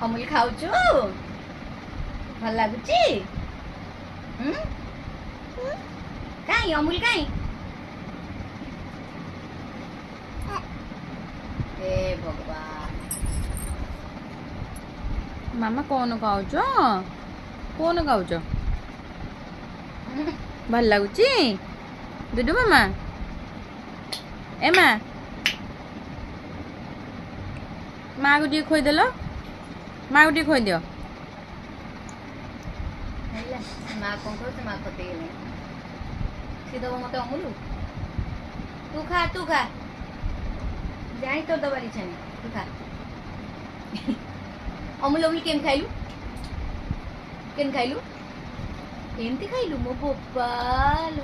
ଅମୁଲ ଖାଉଛୁ? ଭଲ ଲାଗୁଛି? କାଇଁ ଅମୁଲ କାଇଁ? ଏ ଭଗବାନ ମାମା କଣ ଖାଉଛ? କଣ ଖାଉଛ? ଭଲ ଲାଗୁଛି ଦୁଡୁ ମାମା? ଏ ମା ମାକୁ ଟିକେ ଖୋଇଦେଲ, ମାକୁ ଟିକେ ଖୋଇଦିଅ। ହେଲା ମା କଣ କରୁଛି? ମା ଖତେଇଗଲାଣି। ସିଏ ଦବ ମତେ ଅମୁଲ? ତୁ ଖା ଜାଣି ତୋର ଦବାର ଇଚ୍ଛା ନାହିଁ, ତୁ ଖା। ଅମୁଲ କେମିତି ଖାଇଲୁ? କେମିତି ଖାଇଲୁ? ଏମିତି ଖାଇଲୁ? ମୋ ବୋପାଲୋ।